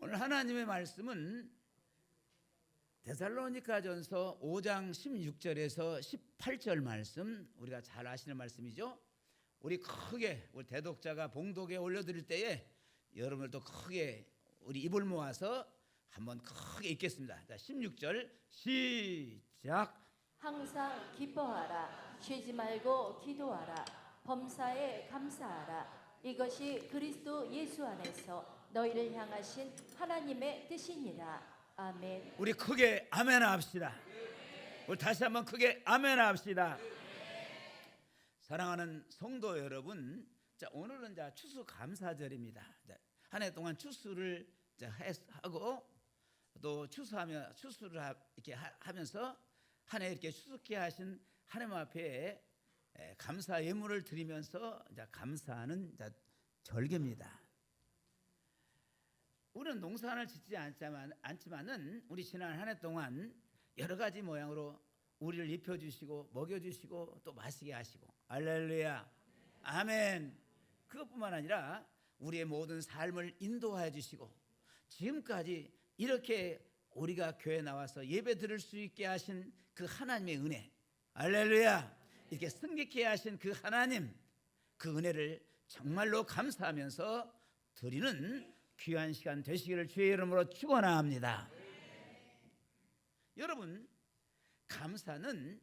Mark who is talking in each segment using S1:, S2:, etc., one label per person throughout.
S1: 오늘 하나님의 말씀은 데살로니가전서 5장 16절에서 18절 말씀, 우리가 잘 아시는 말씀이죠. 우리 대독자가 봉독에 올려드릴 때에 여러분들도 크게 우리 입을 모아서 한번 크게 읽겠습니다. 자, 16절 시작.
S2: 항상 기뻐하라. 쉬지 말고 기도하라. 범사에 감사하라. 이것이 그리스도 예수 안에서 너희를 향하신 하나님의 뜻이니라. 아멘.
S1: 우리 크게 아멘 합시다. 우리 다시 한번 크게 아멘 합시다. 사랑하는 성도 여러분, 자, 오늘은 추수감사절입니다. 한 해 동안 추수를 하고 또 추수를 이렇게 하면서 한 해 이렇게 추수케 하신 하나님 앞에 감사 예물을 드리면서 감사하는 절기입니다. 우리는 농사를 짓지 않지만은 우리 지난 한 해 동안 여러 가지 모양으로 우리를 입혀주시고 먹여주시고 또 마시게 하시고, 할렐루야, 아멘. 그것뿐만 아니라 우리의 모든 삶을 인도하여 주시고 지금까지 이렇게 우리가 교회에 나와서 예배 드릴 수 있게 하신 그 하나님의 은혜, 할렐루야, 이렇게 승리케 하신 그 하나님, 그 은혜를 정말로 감사하면서 드리는 귀한 시간 되시기를 주의 이름으로 축원합니다. 여러분, 감사는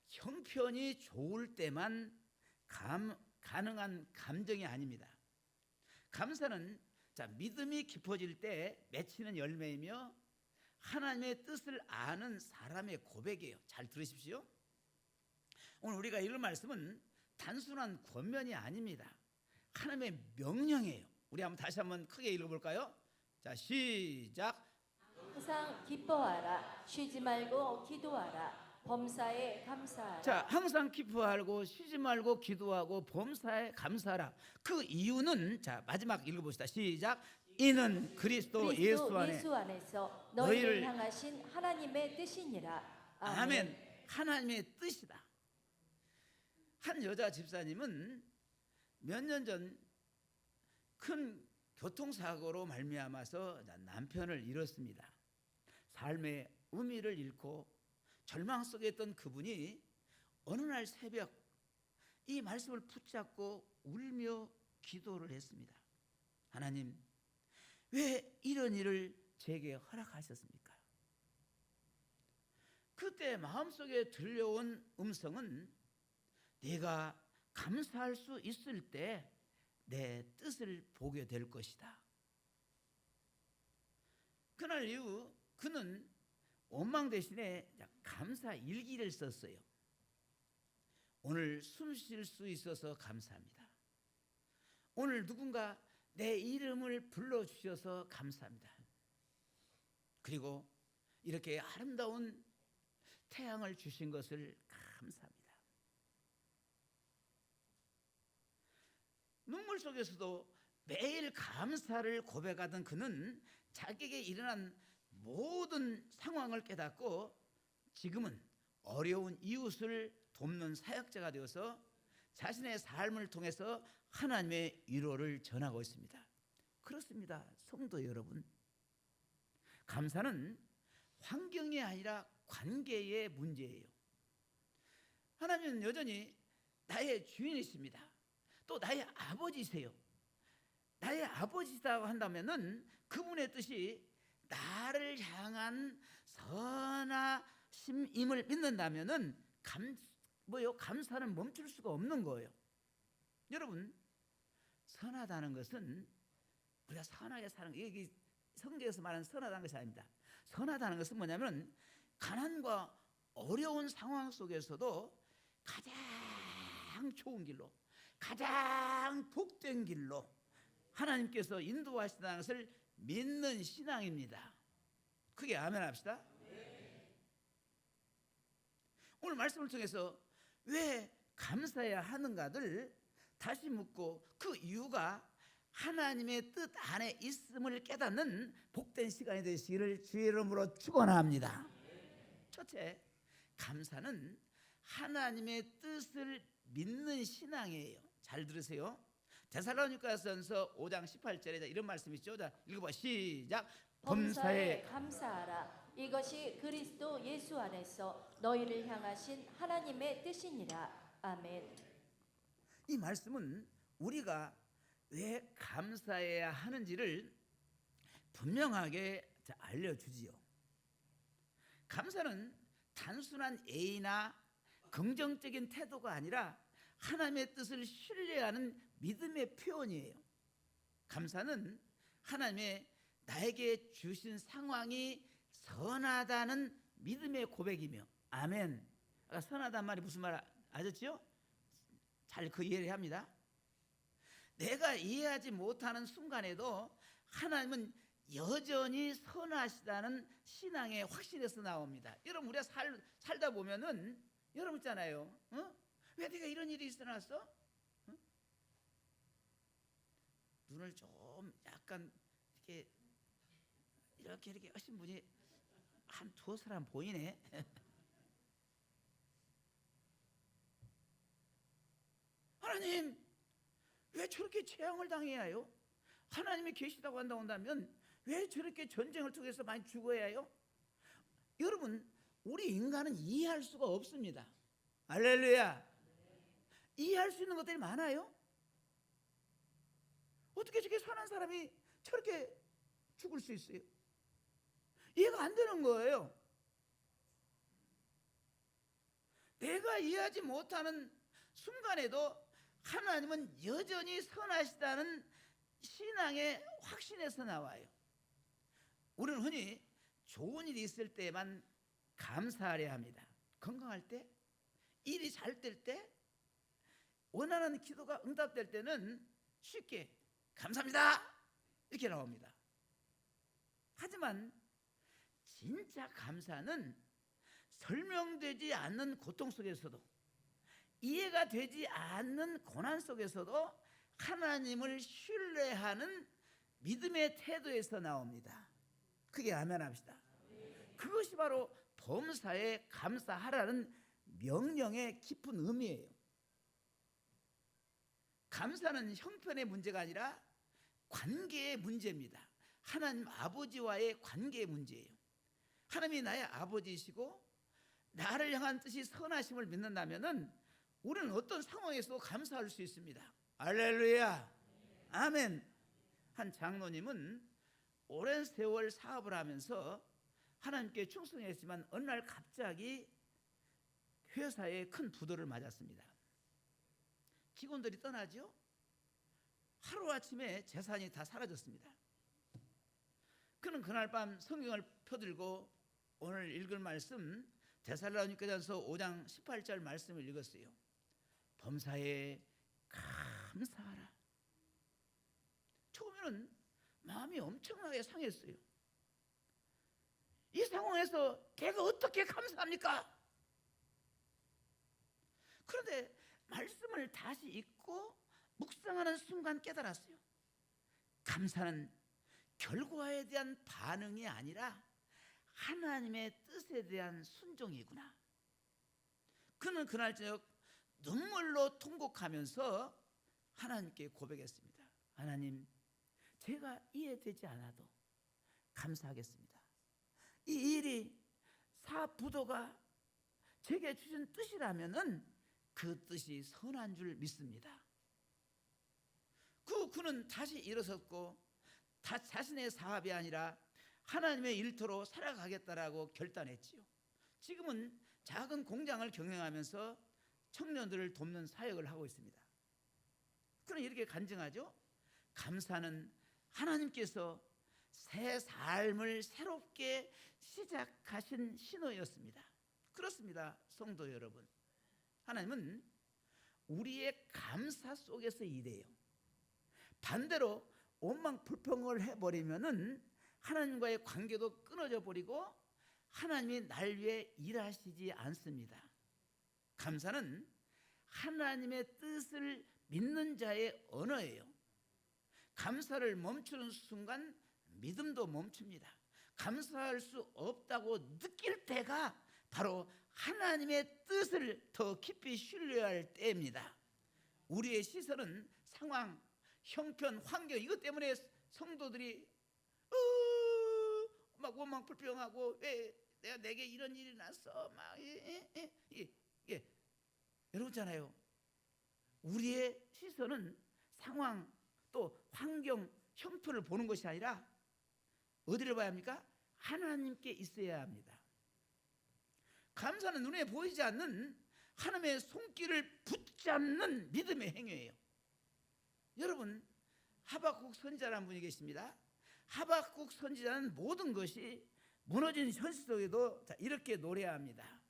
S1: 형편이 좋을 때만 가능한 감정이 아닙니다. 감사는 믿음이 깊어질 때 맺히는 열매이며 하나님의 뜻을 아는 사람의 고백이에요. 잘 들으십시오. 오늘 우리가 읽을 말씀은 단순한 권면이 아닙니다. 하나님의 명령이에요. 우리 다시 한번 크게 읽어볼까요? 자, 시작.
S2: 항상 기뻐하라. 쉬지 말고 기도하라. 범사에 감사하라.
S1: 자, 항상 기뻐하고 쉬지 말고 기도하고 범사에 감사하라. 그 이유는, 자, 마지막 읽어봅시다. 시작. 이는 그리스도 예수
S2: 안에서 너희를 향하신 하나님의 뜻이니라.
S1: 아멘. 하나님의 뜻이다. 한 여자 집사님은 몇 년 전 큰 교통사고로 말미암아서 남편을 잃었습니다. 삶의 의미를 잃고 절망 속에 있던 그분이 어느 날 새벽 이 말씀을 붙잡고 울며 기도를 했습니다. 하나님, 왜 이런 일을 제게 허락하셨습니까? 그때 마음속에 들려온 음성은 네가 감사할 수 있을 때 내 뜻을 보게 될 것이다. 그날 이후 그는 원망 대신에 감사 일기를 썼어요. 오늘 숨 쉴 수 있어서 감사합니다. 오늘 누군가 내 이름을 불러주셔서 감사합니다. 그리고 이렇게 아름다운 태양을 주신 것을 감사합니다. 눈물 속에서도 매일 감사를 고백하던 그는 자기에게 일어난 모든 상황을 깨닫고 지금은 어려운 이웃을 돕는 사역자가 되어서 자신의 삶을 통해서 하나님의 위로를 전하고 있습니다. 그렇습니다, 성도 여러분. 감사는 환경이 아니라 관계의 문제예요. 하나님은 여전히 나의 주인이십니다. 또 나의 아버지세요. 나의 아버지라고 한다면은 그분의 뜻이 나를 향한 선하심임을 믿는다면은 감사는 멈출 수가 없는 거예요. 여러분, 선하다는 것은 우리가 선하게 사는 거, 여기 성경에서 말하는 선하다는 것이 아닙니다. 선하다는 것은 뭐냐면 가난과 어려운 상황 속에서도 가장 좋은 길로, 가장 복된 길로 하나님께서 인도하신다는 것을 믿는 신앙입니다. 크게 아멘 합시다. 오늘 말씀을 통해서 왜 감사해야 하는가를 다시 묻고 그 이유가 하나님의 뜻 안에 있음을 깨닫는 복된 시간이 되시기를 주의 이름으로 축원합니다. 첫째, 감사는 하나님의 뜻을 믿는 신앙이에요. 잘 들으세요. 데살로니가전서 5장 18절에 이런 말씀이 있죠. 자, 읽어봐. 시작.
S2: 범사에 감사하라. 이것이 그리스도 예수 안에서 너희를 향하신 하나님의 뜻이니라. 아멘.
S1: 이 말씀은 우리가 왜 감사해야 하는지를 분명하게 알려주지요. 감사는 단순한 예의나 긍정적인 태도가 아니라 하나님의 뜻을 신뢰하는 믿음의 표현이에요. 감사는 하나님의 나에게 주신 상황이 선하다는 믿음의 고백이며, 아멘. 아까 선하다는 말이 무슨 말 아셨죠? 잘 그 이해를 합니다. 내가 이해하지 못하는 순간에도 하나님은 여전히 선하시다는 신앙의 확신에서 나옵니다. 여러분, 우리가 살다 보면은 여러분 있잖아요. 왜 내가 이런 일이 일어났어? 눈을 좀 약간 이렇게 하신 분이 한 두어 사람 보이네. 하나님, 왜 저렇게 재앙을 당해야 해요? 하나님이 계시다고 한다면 왜 저렇게 전쟁을 통해서 많이 죽어야 해요? 여러분, 우리 인간은 이해할 수가 없습니다. 할렐루야. 이해할 수 있는 것들이 많아요. 어떻게 저렇게 선한 사람이 저렇게 죽을 수 있어요? 이해가 안 되는 거예요. 내가 이해하지 못하는 순간에도 하나님은 여전히 선하시다는 신앙의 확신에서 나와요. 우리는 흔히 좋은 일이 있을 때만 감사하려 합니다. 건강할 때, 일이 잘 될 때, 원하는 기도가 응답될 때는 쉽게 감사합니다 이렇게 나옵니다. 하지만 진짜 감사는 설명되지 않는 고통 속에서도, 이해가 되지 않는 고난 속에서도 하나님을 신뢰하는 믿음의 태도에서 나옵니다. 크게 아멘 합시다. 그것이 바로 범사에 감사하라는 명령의 깊은 의미예요. 감사는 형편의 문제가 아니라 관계의 문제입니다. 하나님 아버지와의 관계의 문제예요. 하나님이 나의 아버지이시고 나를 향한 뜻이 선하심을 믿는다면 우리는 어떤 상황에서도 감사할 수 있습니다. 할렐루야. 아멘. 한 장로님은 오랜 세월 사업을 하면서 하나님께 충성했지만 어느 날 갑자기 회사에 큰 부도를 맞았습니다. 직원들이 떠나죠. 하루아침에 재산이 다 사라졌습니다. 그는 그날 밤 성경을 펴들고 오늘 읽을 말씀 데살로니가전서 5장 18절 말씀을 읽었어요. 범사에 감사하라. 처음에는 마음이 엄청나게 상했어요. 이 상황에서 걔가 어떻게 감사합니까? 그런데 말씀을 다시 읽고 묵상하는 순간 깨달았어요. 감사는 결과에 대한 반응이 아니라 하나님의 뜻에 대한 순종이구나. 그는 그날 저녁 눈물로 통곡하면서 하나님께 고백했습니다. 하나님, 제가 이해되지 않아도 감사하겠습니다. 이 일이 부도가 제게 주신 뜻이라면은 그 뜻이 선한 줄 믿습니다. 그는 다시 일어섰고 자신의 사업이 아니라 하나님의 일터로 살아가겠다라고 결단했지요. 지금은 작은 공장을 경영하면서 청년들을 돕는 사역을 하고 있습니다. 그는 이렇게 간증하죠. 감사는 하나님께서 새 삶을 새롭게 시작하신 신호였습니다. 그렇습니다, 성도 여러분. 하나님은 우리의 감사 속에서 일해요. 반대로 원망 불평을 해버리면은 하나님과의 관계도 끊어져 버리고 하나님이 날 위해 일하시지 않습니다. 감사는 하나님의 뜻을 믿는 자의 언어예요. 감사를 멈추는 순간 믿음도 멈춥니다. 감사할 수 없다고 느낄 때가 바로 하나님의 뜻을 더 깊이 신뢰할 때입니다. 우리의 시선은 상황, 형편, 환경 이것 때문에 성도들이 막 원망 불평하고 왜 내게 이런 일이 났어 막 여러분잖아요. 우리의 시선은 상황 또 환경 형편을 보는 것이 아니라 어디를 봐야 합니까? 하나님께 있어야 합니다. 감사는 눈에 보이지 않는 하나님의 손길을 붙잡는 믿음의 행위예요. 여러분, 하박국 선지자라는 분이 계십니다. 하박국 선지자는 모든 것이 무너진 현실 속에도 이렇게 노래합니다.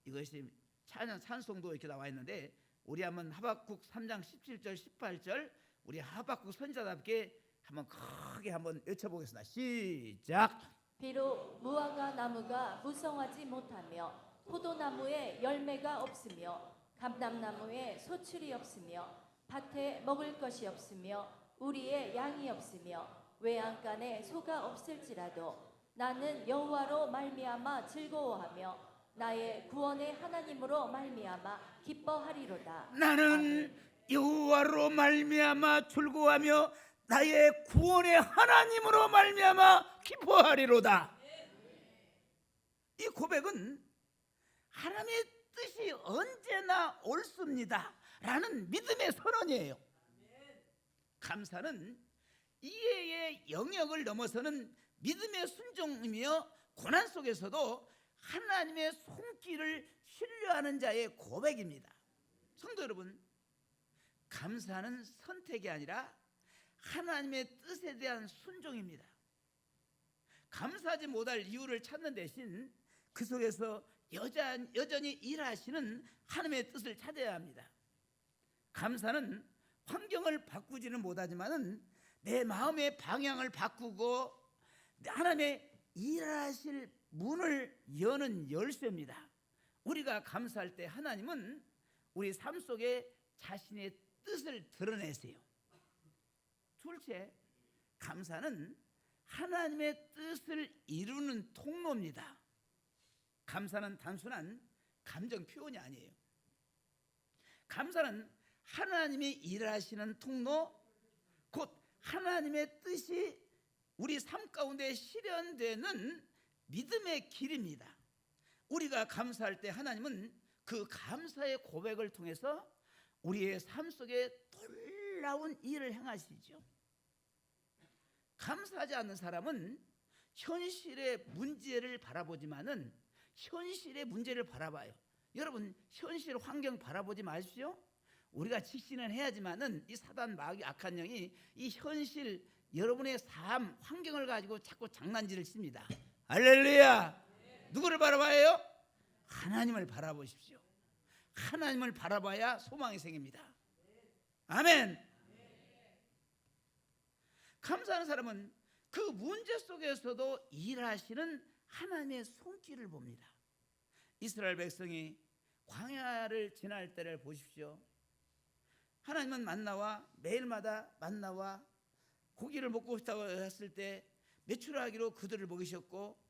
S1: 이것이 찬양 찬송도 이렇게 나와 있는데 우리 한번 하박국 3장 17절 18절 우리 하박국 선지자답게 한번 크게 한번 외쳐보겠습니다. 시작.
S2: 비록 무화과 나무가 무성하지 못하며 포도나무에 열매가 없으며 감람나무에 소출이 없으며 밭에 먹을 것이 없으며 우리의 양이 없으며 외양간에 소가 없을지라도 나는 여호와로 말미암아 즐거워하며 나의 구원의 하나님으로 말미암아 기뻐하리로다.
S1: 나는 여호와로 말미암아 즐거워하며 나의 구원의 하나님으로 말미암아 기뻐하리로다. 이 고백은 하나님의 뜻이 언제나 옳습니다 라는 믿음의 선언이에요. 감사는 이해의 영역을 넘어서는 믿음의 순종이며 고난 속에서도 하나님의 손길을 신뢰하는 자의 고백입니다. 성도 여러분, 감사는 선택이 아니라 하나님의 뜻에 대한 순종입니다. 감사하지 못할 이유를 찾는 대신 그 속에서 여전히 일하시는 하나님의 뜻을 찾아야 합니다. 감사는 환경을 바꾸지는 못하지만은 내 마음의 방향을 바꾸고 하나님의 일하실 문을 여는 열쇠입니다. 우리가 감사할 때 하나님은 우리 삶 속에 자신의 뜻을 드러내세요. 둘째, 감사는 하나님의 뜻을 이루는 통로입니다. 감사는 단순한 감정 표현이 아니에요. 감사는 하나님이 일하시는 통로, 곧 하나님의 뜻이 우리 삶 가운데 실현되는 믿음의 길입니다. 우리가 감사할 때 하나님은 그 감사의 고백을 통해서 우리의 삶 속에 놀라운 일을 행하시죠. 감사하지 않는 사람은 현실의 문제를 바라보지만은 현실의 문제를 바라봐요. 여러분, 현실 환경 바라보지 마십시오. 우리가 직신은 해야지만은 이 사단 마귀 악한 영이 이 현실 여러분의 삶 환경을 가지고 자꾸 장난질을 칩니다. 할렐루야. 누구를 바라봐요? 하나님을 바라보십시오. 하나님을 바라봐야 소망이 생깁니다. 아멘. 감사하는 사람은 그 문제 속에서도 일하시는 하나님의 손길을 봅니다. 이스라엘 백성이 광야를 지날 때를 보십시오. 하나님은 만나와 매일마다 만나와 고기를 먹고 싶다고 했을 때 메추라기로 그들을 먹이셨고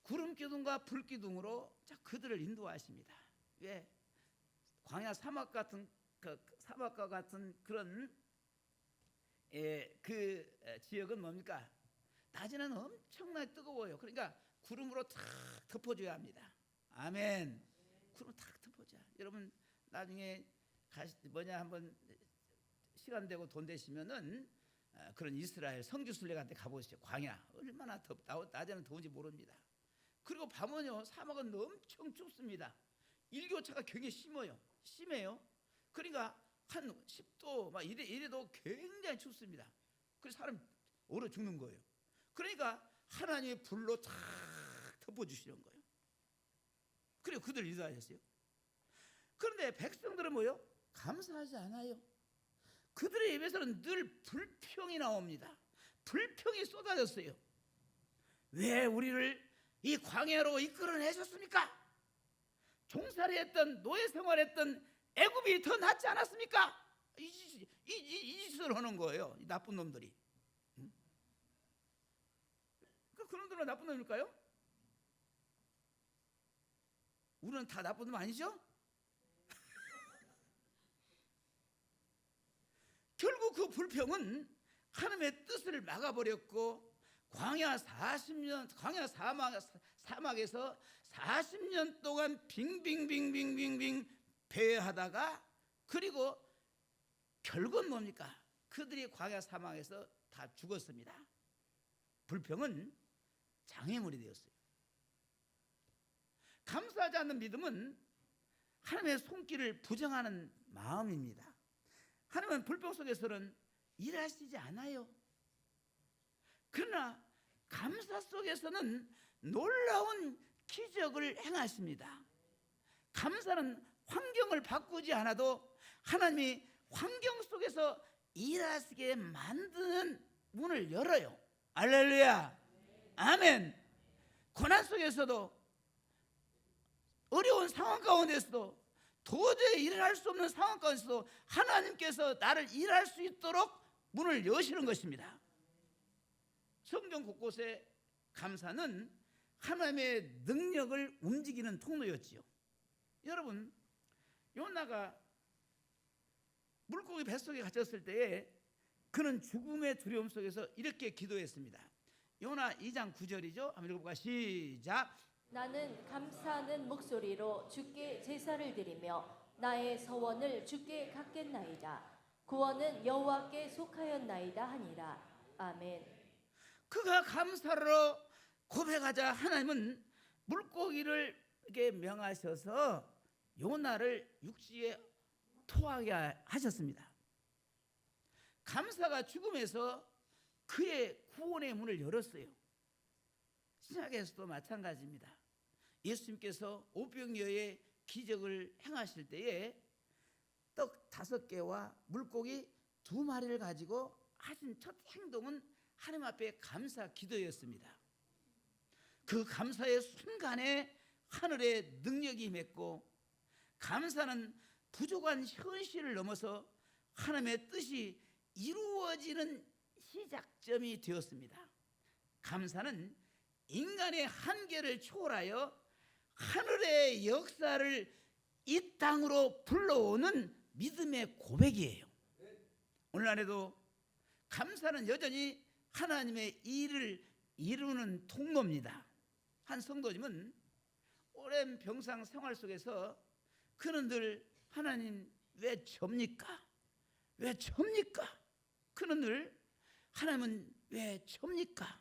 S1: 구름 기둥과 불 기둥으로 그들을 인도하십니다. 왜? 광야 사막과 같은 그런 그 지역은 뭡니까? 낮에는 엄청나게 뜨거워요. 그러니까 구름으로 탁 덮어줘야 합니다. 아멘. 구름 탁 덮어줘야. 여러분 나중에 한번 시간 되고 돈 되시면은 그런 이스라엘 성지순례 같은 데 가보시죠. 광야 얼마나 낮에는 더운지 모릅니다. 그리고 밤은요 사막은 엄청 춥습니다. 일교차가 굉장히 심해요. 그러니까 한 10도 막 이래도 굉장히 춥습니다. 그래서 사람 얼어 죽는 거예요. 그러니까 하나님의 불로 탁 덮어주시는 거예요. 그리고 그들 인도하셨어요. 그런데 백성들은 뭐요? 감사하지 않아요. 그들의 입에서는 늘 불평이 나옵니다. 불평이 쏟아졌어요. 왜 우리를 이 광야로 이끌어내셨습니까? 종살이 했던 노예 생활했던 애굽이 더 낫지 않았습니까? 이 짓을 하는 거예요. 이 나쁜 놈들이. 그런 놈들은 나쁜 놈일까요? 우리는 다 나쁜 놈 아니죠? 결국 그 불평은 하나님의 뜻을 막아버렸고 광야 40년 광야 사막에서 40년 동안 빙빙빙빙빙빙 배회하다가 그리고 결국은 뭡니까? 그들이 광야 사막에서 다 죽었습니다. 불평은 장애물이 되었어요. 감사하지 않는 믿음은 하나님의 손길을 부정하는 마음입니다. 하나님은 불평 속에서는 일하시지 않아요. 그러나 감사 속에서는 놀라운 기적을 행하십니다. 감사는 환경을 바꾸지 않아도 하나님이 환경 속에서 일하시게 만드는 문을 열어요. 할렐루야. 아멘. 고난 속에서도 어려운 상황 가운데서도 도저히 일어날 수 없는 상황 가운데서도 하나님께서 나를 일할 수 있도록 문을 여시는 것입니다. 성경 곳곳에 감사는 하나님의 능력을 움직이는 통로였지요. 여러분, 요나가 물고기 뱃속에 갇혔을 때에 그는 죽음의 두려움 속에서 이렇게 기도했습니다. 요나 2장 9절이죠. 한번 읽어볼까? 시작.
S2: 나는 감사하는 목소리로 주께 제사를 드리며 나의 서원을 주께 갚겠나이다. 구원은 여호와께 속하였나이다 하니라. 아멘.
S1: 그가 감사로 고백하자 하나님은 물고기를 이렇게 명하셔서 요나를 육지에 토하게 하셨습니다. 감사가 죽음에서 그의 구원의 문을 열었어요. 신약에서도 마찬가지입니다. 예수님께서 오병이어의 기적을 행하실 때에 떡 5개와 물고기 2마리를 가지고 하신 첫 행동은 하나님 앞에 감사 기도였습니다. 그 감사의 순간에 하늘의 능력이 임했고 감사는 부족한 현실을 넘어서 하나님의 뜻이 이루어지는 시작점이 되었습니다. 감사는 인간의 한계를 초월하여 하늘의 역사를 이 땅으로 불러오는 믿음의 고백이에요. 오늘날에도 감사는 여전히 하나님의 일을 이루는 통로입니다. 한 성도님은 오랜 병상 생활 속에서 그는 늘 하나님 왜 접니까? 왜 접니까? 그는 늘 하나님은 왜 접니까?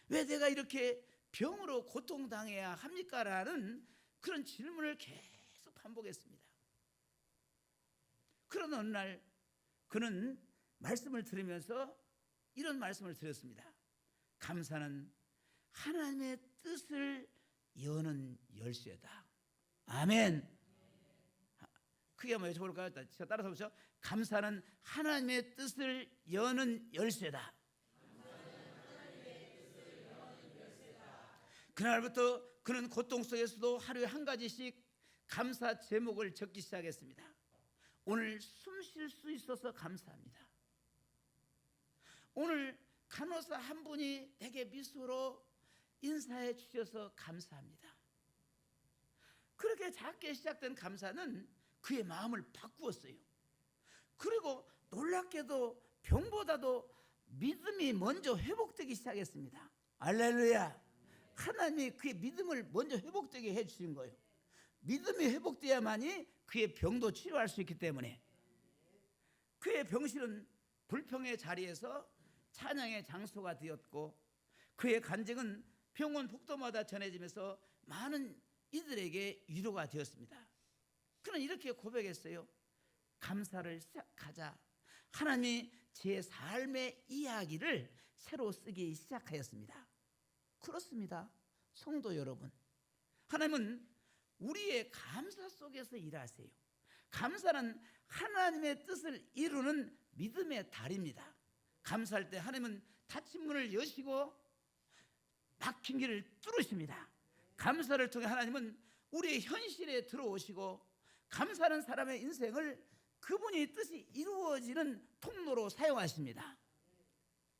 S1: 왜 내가 이렇게 병으로 고통당해야 합니까? 라는 그런 질문을 계속 반복했습니다. 그런 어느 날 그는 말씀을 들으면서 이런 말씀을 드렸습니다. 감사는 하나님의 뜻을 여는 열쇠다. 아멘. 크게 한번 외쳐볼까요? 따라서 보시죠. 감사는 하나님의 뜻을 여는 열쇠다. 그날부터 그는 고통 속에서도 하루에 한 가지씩 감사 제목을 적기 시작했습니다. 오늘 숨 쉴 수 있어서 감사합니다. 오늘 간호사 한 분이 내게 미소로 인사해 주셔서 감사합니다. 그렇게 작게 시작된 감사는 그의 마음을 바꾸었어요. 그리고 놀랍게도 병보다도 믿음이 먼저 회복되기 시작했습니다. 할렐루야. 하나님이 그의 믿음을 먼저 회복되게 해주신 거예요. 믿음이 회복돼야만이 그의 병도 치료할 수 있기 때문에 그의 병실은 불평의 자리에서 찬양의 장소가 되었고 그의 간증은 병원 복도마다 전해지면서 많은 이들에게 위로가 되었습니다. 그는 이렇게 고백했어요. 감사를 시작하자 하나님이 제 삶의 이야기를 새로 쓰기 시작하였습니다. 그렇습니다. 성도 여러분, 하나님은 우리의 감사 속에서 일하세요. 감사는 하나님의 뜻을 이루는 믿음의 달입니다. 감사할 때 하나님은 닫힌 문을 여시고 막힌 길을 뚫으십니다. 감사를 통해 하나님은 우리의 현실에 들어오시고 감사하는 사람의 인생을 그분의 뜻이 이루어지는 통로로 사용하십니다.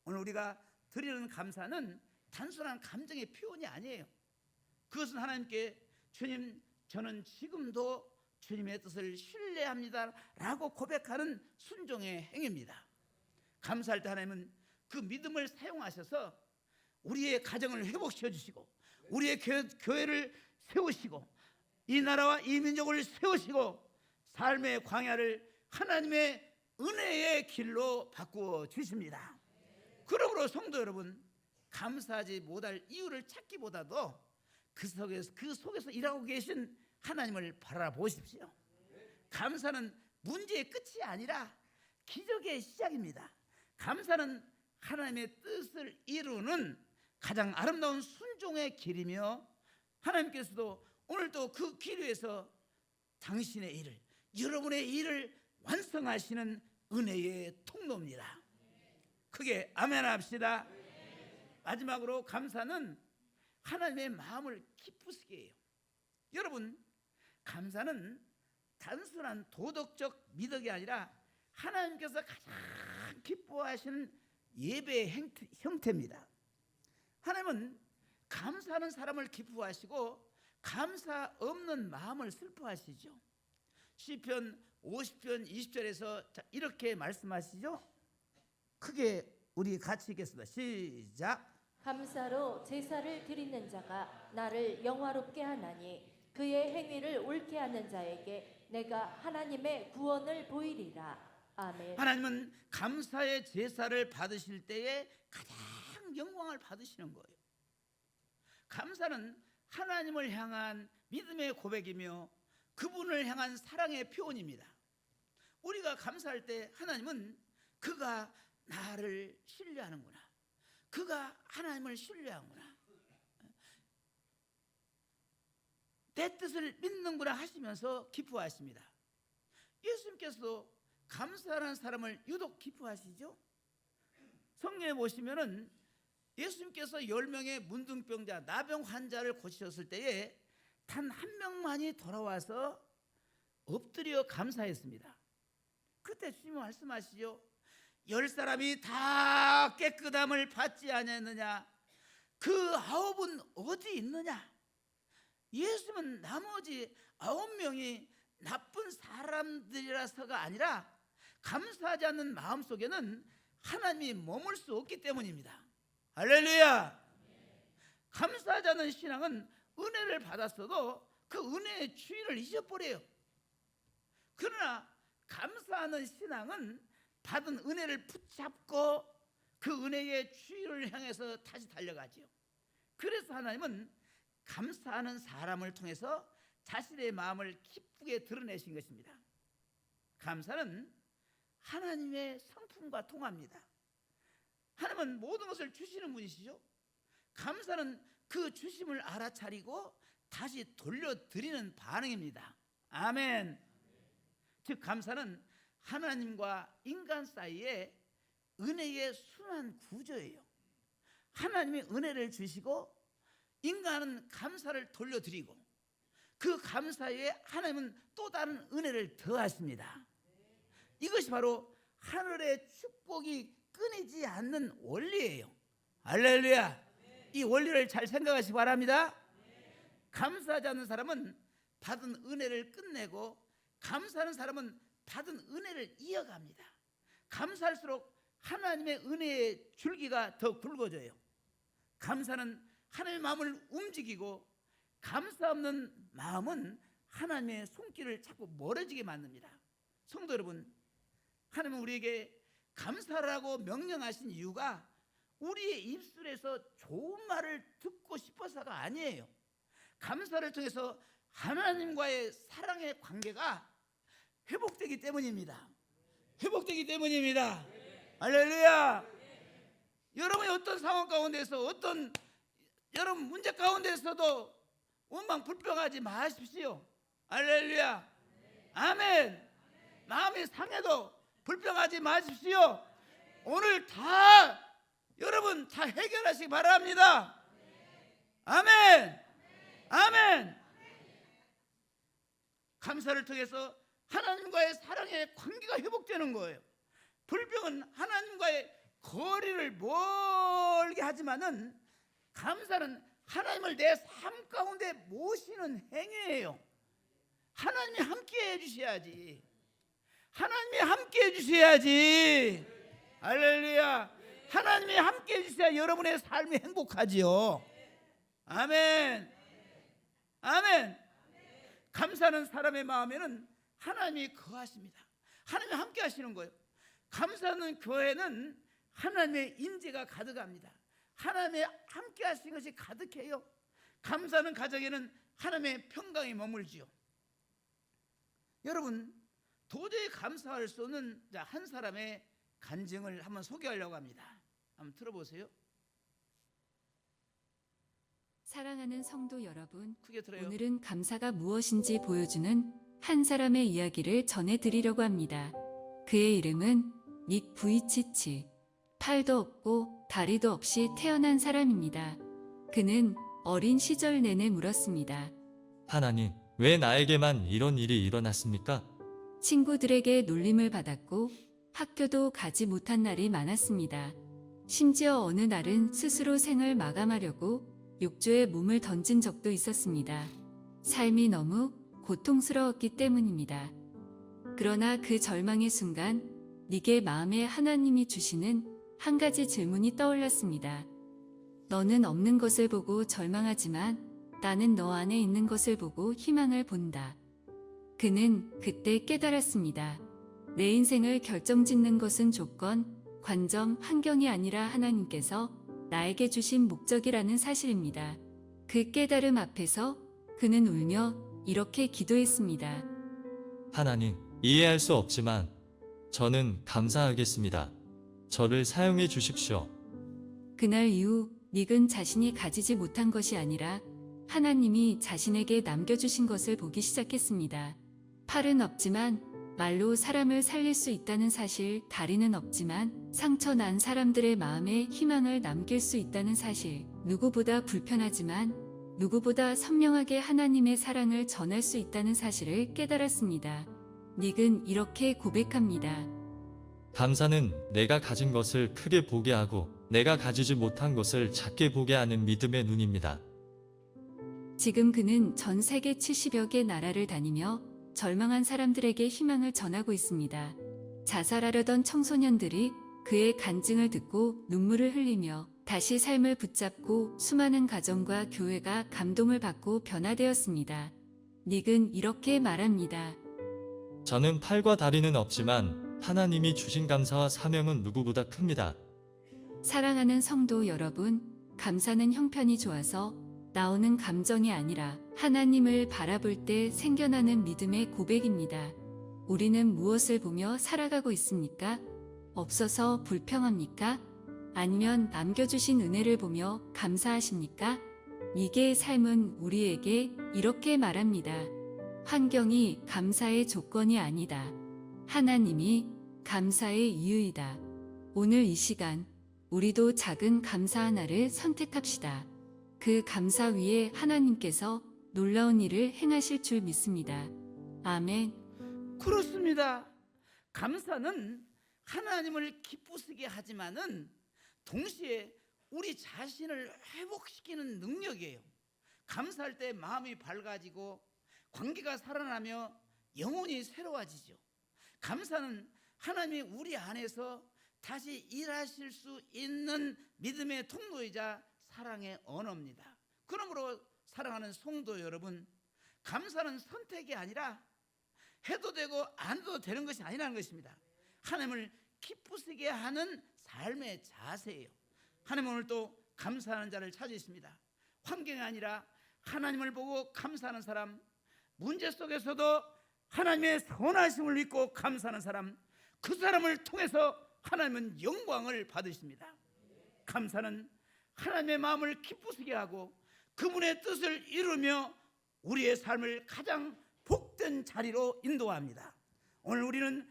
S1: 오늘 우리가 드리는 감사는 단순한 감정의 표현이 아니에요. 그것은 하나님께 주님, 저는 지금도 주님의 뜻을 신뢰합니다 라고 고백하는 순종의 행위입니다. 감사할 때 하나님은 그 믿음을 사용하셔서 우리의 가정을 회복시켜 주시고 우리의 교회를 세우시고 이 나라와 이 민족을 세우시고 삶의 광야를 하나님의 은혜의 길로 바꾸어 주십니다. 그러므로 성도 여러분, 감사하지 못할 이유를 찾기보다도 그 속에서 일하고 계신 하나님을 바라보십시오. 감사는 문제의 끝이 아니라 기적의 시작입니다. 감사는 하나님의 뜻을 이루는 가장 아름다운 순종의 길이며 하나님께서도 오늘도 그 길 위에서 당신의 일을, 여러분의 일을 완성하시는 은혜의 통로입니다. 크게 아멘 합시다. 마지막으로 감사는 하나님의 마음을 기쁘시게 해요. 여러분, 감사는 단순한 도덕적 미덕이 아니라 하나님께서 가장 기뻐하시는 예배의 형태입니다. 하나님은 감사하는 사람을 기뻐하시고 감사 없는 마음을 슬퍼하시죠. 시편 50편 20절에서 이렇게 말씀하시죠. 크게 우리 같이 읽겠습니다. 시작.
S2: 감사로 제사를 드리는 자가 나를 영화롭게 하나니 그의 행위를 옳게 하는 자에게 내가 하나님의 구원을 보이리라. 아멘.
S1: 하나님은 감사의 제사를 받으실 때에 가장 영광을 받으시는 거예요. 감사는 하나님을 향한 믿음의 고백이며 그분을 향한 사랑의 표현입니다. 우리가 감사할 때 하나님은 그가 나를 신뢰하는구나, 그가 하나님을 신뢰하는구나, 내 뜻을 믿는구나 하시면서 기뻐하십니다. 예수님께서도 감사하는 사람을 유독 기뻐하시죠. 성경에 보시면은 예수님께서 10명의 문둥병자, 나병 환자를 고치셨을 때에 단 한 명만이 돌아와서 엎드려 감사했습니다. 그때 주님은 말씀하시죠. 10사람이 다 깨끗함을 받지 아니했느냐? 그 9은 어디 있느냐? 예수님은 나머지 9명이 나쁜 사람들이라서가 아니라 감사하지 않는 마음속에는 하나님이 머물 수 없기 때문입니다. 할렐루야. 감사하지 않는 신앙은 은혜를 받았어도 그 은혜의 주인을 잊어버려요. 그러나 감사하는 신앙은 받은 은혜를 붙잡고 그 은혜의 주인을 향해서 다시 달려가지요. 그래서 하나님은 감사하는 사람을 통해서 자신의 마음을 기쁘게 드러내신 것입니다. 감사는 하나님의 성품과 통합니다. 하나님은 모든 것을 주시는 분이시죠. 감사는 그 주심을 알아차리고 다시 돌려드리는 반응입니다. 아멘. 즉 감사는 하나님과 인간 사이에 은혜의 순환 구조예요. 하나님이 은혜를 주시고 인간은 감사를 돌려드리고 그 감사에 하나님은 또 다른 은혜를 더하십니다. 이것이 바로 하늘의 축복이 끊이지 않는 원리예요. 할렐루야. 이 원리를 잘 생각하시기 바랍니다. 감사하지 않는 사람은 받은 은혜를 끝내고 감사하는 사람은 받은 은혜를 이어갑니다. 감사할수록 하나님의 은혜의 줄기가 더 굵어져요. 감사는 하나님의 마음을 움직이고 감사 없는 마음은 하나님의 손길을 자꾸 멀어지게 만듭니다. 성도 여러분, 하나님은 우리에게 감사라고 명령하신 이유가 우리의 입술에서 좋은 말을 듣고 싶어서가 아니에요. 감사를 통해서 하나님과의 사랑의 관계가 회복되기 때문입니다. 회복되기 때문입니다. 할렐루야. 여러분이 어떤 상황 가운데서 어떤 여러분 문제 가운데서도 원망 불평하지 마십시오. 할렐루야. 아멘. 마음이 상해도 불평하지 마십시오. 오늘 다 여러분 다 해결하시기 바랍니다. 아멘. 아멘. 감사를 통해서 하나님과의 사랑의 관계가 회복되는 거예요. 불평은 하나님과의 거리를 멀게 하지만은 감사는 하나님을 내 삶 가운데 모시는 행위예요. 하나님이 함께 해주셔야지. 하나님이 함께 해주셔야지. 할렐루야. 하나님이 함께 해주셔야 여러분의 삶이 행복하지요. 아멘. 아멘. 감사하는 사람의 마음에는 하나님이 거하십니다. 하나님이 함께 하시는 거예요. 감사하는 교회는 하나님의 임재가 가득합니다. 하나님의 함께 하시는 것이 가득해요. 감사하는 가정에는 하나님의 평강이 머물지요. 여러분, 도저히 감사할 수 없는 한 사람의 간증을 한번 소개하려고 합니다. 한번 들어보세요.
S3: 사랑하는 성도 여러분,
S1: 크게 들어요.
S3: 오늘은 감사가 무엇인지 보여주는 한 사람의 이야기를 전해드리려고 합니다. 그의 이름은 닉 부이치치. 팔도 없고 다리도 없이 태어난 사람입니다. 그는 어린 시절 내내 물었습니다.
S4: 하나님, 왜 나에게만 이런 일이 일어났습니까?
S3: 친구들에게 놀림을 받았고 학교도 가지 못한 날이 많았습니다. 심지어 어느 날은 스스로 생을 마감하려고 욕조에 몸을 던진 적도 있었습니다. 삶이 너무 고통스러웠기 때문입니다. 그러나 그 절망의 순간 닉의 마음에 하나님이 주시는 한 가지 질문이 떠올랐습니다. 너는 없는 것을 보고 절망하지만 나는 너 안에 있는 것을 보고 희망을 본다. 그는 그때 깨달았습니다. 내 인생을 결정짓는 것은 조건, 관점, 환경이 아니라 하나님께서 나에게 주신 목적이라는 사실입니다. 그 깨달음 앞에서 그는 울며 이렇게 기도했습니다.
S4: 하나님, 이해할 수 없지만 저는 감사하겠습니다. 저를 사용해 주십시오.
S3: 그날 이후 닉은 자신이 가지지 못한 것이 아니라 하나님이 자신에게 남겨주신 것을 보기 시작했습니다. 팔은 없지만 말로 사람을 살릴 수 있다는 사실, 다리는 없지만 상처 난 사람들의 마음에 희망을 남길 수 있다는 사실, 누구보다 불편하지만 누구보다 선명하게 하나님의 사랑을 전할 수 있다는 사실을 깨달았습니다. 닉은 이렇게 고백합니다.
S4: 감사는 내가 가진 것을 크게 보게 하고 내가 가지지 못한 것을 작게 보게 하는 믿음의 눈입니다.
S3: 지금 그는 전 세계 70여 개 나라를 다니며 절망한 사람들에게 희망을 전하고 있습니다. 자살하려던 청소년들이 그의 간증을 듣고 눈물을 흘리며 다시 삶을 붙잡고 수많은 가정과 교회가 감동을 받고 변화되었습니다. 닉은 이렇게 말합니다.
S4: 저는 팔과 다리는 없지만 하나님이 주신 감사와 사명은 누구보다 큽니다.
S3: 사랑하는 성도 여러분, 감사는 형편이 좋아서 나오는 감정이 아니라 하나님을 바라볼 때 생겨나는 믿음의 고백입니다. 우리는 무엇을 보며 살아가고 있습니까? 없어서 불평합니까? 아니면 남겨주신 은혜를 보며 감사하십니까? 닉의 삶은 우리에게 이렇게 말합니다. 환경이 감사의 조건이 아니다. 하나님이 감사의 이유이다. 오늘 이 시간 우리도 작은 감사 하나를 선택합시다. 그 감사 위에 하나님께서 놀라운 일을 행하실 줄 믿습니다. 아멘.
S1: 그렇습니다. 감사는 하나님을 기쁘시게 하지만은 동시에 우리 자신을 회복시키는 능력이에요. 감사할 때 마음이 밝아지고 관계가 살아나며 영혼이 새로워지죠. 감사는 하나님이 우리 안에서 다시 일하실 수 있는 믿음의 통로이자 사랑의 언어입니다. 그러므로 사랑하는 성도 여러분, 감사는 선택이 아니라 해도 되고 안 해도 되는 것이 아니라는 것입니다. 하나님을 기쁘시게 하는 삶의 자세예요. 하나님 오늘 또 감사하는 자를 찾으십니다. 환경이 아니라 하나님을 보고 감사하는 사람, 문제 속에서도 하나님의 선하심을 믿고 감사하는 사람, 그 사람을 통해서 하나님은 영광을 받으십니다. 감사는 하나님의 마음을 기쁘시게 하고 그분의 뜻을 이루며 우리의 삶을 가장 복된 자리로 인도합니다. 오늘 우리는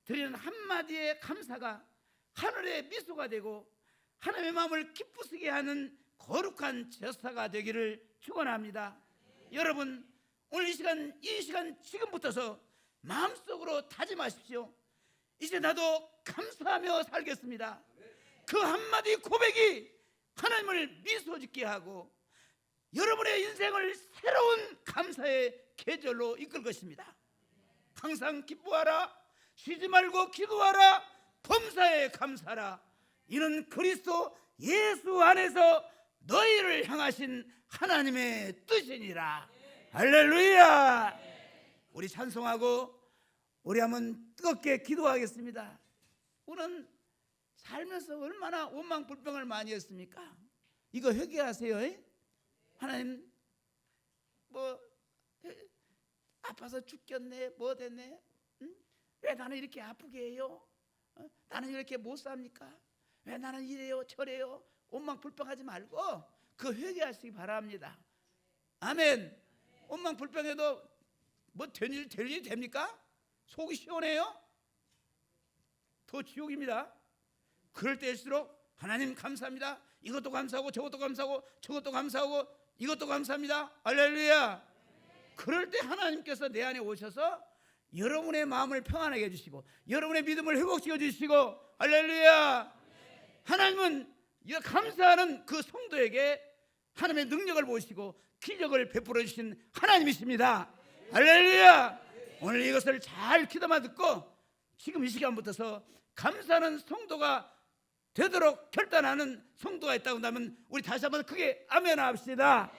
S1: 드리는 한마디의 감사가 하늘의 미소가 되고 하나님의 마음을 기쁘시게 하는 거룩한 제사가 되기를 축원합니다. 여러분, 오늘 이 시간 지금부터서 마음속으로 다짐하십시오. 이제 나도 감사하며 살겠습니다. 그 한마디 고백이 하나님을 미소 짓게 하고 여러분의 인생을 새로운 감사의 계절로 이끌 것입니다. 항상 기뻐하라, 쉬지 말고 기도하라, 범사에 감사라. 이는 그리스도 예수 안에서 너희를 향하신 하나님의 뜻이니라. 할렐루야. 우리 찬송하고 우리 한번 뜨겁게 기도하겠습니다. 우리는 살면서 얼마나 원망불평을 많이 했습니까? 이거 회개하세요. 하나님 뭐 아파서 죽겠네, 뭐 됐네, 응? 왜 나는 이렇게 아프게 해요? 나는 이렇게 못 삽니까? 왜 나는 이래요 저래요? 원망불평하지 말고 그 회개하시기 바랍니다. 아멘. 원망불평해도 뭐 될 일 됩니까? 속이 시원해요? 더 지옥입니다. 그럴 때일수록 하나님 감사합니다. 이것도 감사하고 저것도 감사하고 저것도 감사하고 이것도 감사합니다. 할렐루야. 그럴 때 하나님께서 내 안에 오셔서 여러분의 마음을 평안하게 해주시고 여러분의 믿음을 회복시켜 주시고, 할렐루야. 하나님은 감사하는 그 성도에게 하나님의 능력을 보시고 기적을 베풀어 주신 하나님이십니다. 할렐루야. 오늘 이것을 잘 귀담아 듣고 지금 이 시간부터서 감사하는 성도가 되도록 결단하는 성도가 있다고 한다면 우리 다시 한번 크게 아멘 합시다.